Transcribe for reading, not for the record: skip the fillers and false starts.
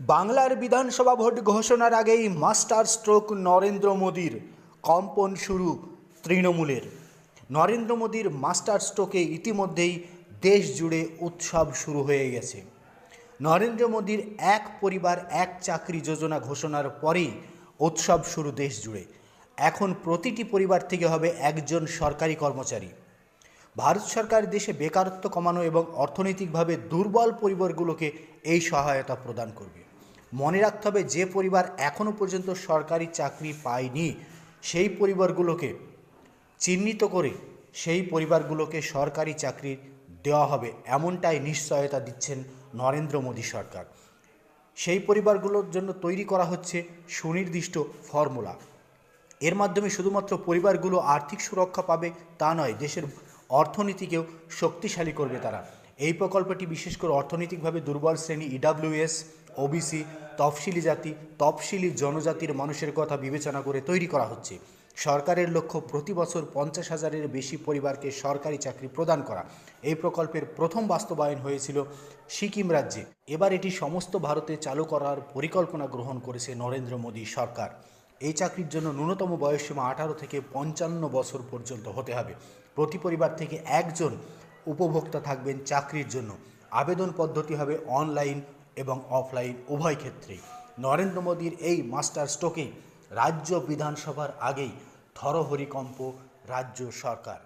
বাংলার বিধানসভা ভোট ঘোষণার আগেই মাস্টার স্ট্রোক নরেন্দ্র মোদীর। কম্পন শুরু তৃণমূলের। নরেন্দ্র মোদীর মাস্টার স্ট্রোকে ইতিমধ্যেই দেশ জুড়ে উৎসব শুরু হয়ে গেছে। নরেন্দ্র মোদীর এক পরিবার এক চাকরি যোজনা ঘোষণার পরেই উৎসব শুরু দেশ জুড়ে। এখন প্রতিটি পরিবার থেকে হবে একজন সরকারি কর্মচারী। ভারত সরকার দেশে বেকারত্ব কমানো এবং অর্থনৈতিকভাবে দুর্বল পরিবারগুলোকে এই সহায়তা প্রদান করবে। মনে রাখতে হবে, যে পরিবার এখনও পর্যন্ত সরকারি চাকরি পায়নি সেই পরিবারগুলোকে চিহ্নিত করে সেই পরিবারগুলোকে সরকারি চাকরি দেওয়া হবে, এমনটাই নিশ্চয়তা দিচ্ছেন নরেন্দ্র মোদী সরকার। সেই পরিবারগুলোর জন্য তৈরি করা হচ্ছে সুনির্দিষ্ট ফর্মুলা। এর মাধ্যমে শুধুমাত্র পরিবারগুলো আর্থিক সুরক্ষা পাবে তা নয়, দেশের অর্থনীতিকেও শক্তিশালী করবে তারা। এই প্রকল্পটি বিশেষ করে অর্থনৈতিকভাবে দুর্বল শ্রেণী, ইডাব্লিউএস, ওবিসি, তফসিলি জাতি, তফসিলি জনজাতির মানুষের কথা বিবেচনা করে তৈরি করা হচ্ছে। সরকারের লক্ষ্য প্রতি বছর 50,000-এর বেশি পরিবারকে সরকারি চাকরি প্রদান করা। এই প্রকল্পের প্রথম বাস্তবায়ন হয়েছিল সিকিম রাজ্যে। এবার এটি সমস্ত ভারতে চালু করার পরিকল্পনা গ্রহণ করেছে নরেন্দ্র মোদী সরকার। এই চাকরির জন্য ন্যূনতম বয়সসীমা 18 থেকে 55 বছর পর্যন্ত হতে হবে। প্রতি পরিবার থেকে একজন উপভোক্তা থাকবেন চাকরির জন্য। আবেদন পদ্ধতি হবে অনলাইন এবং অফলাইন উভয় ক্ষেত্রেই। নরেন্দ্র মোদীর এই মাস্টার স্ট্রোকে রাজ্য বিধানসভার আগেই থরহরিকম্প রাজ্য সরকার।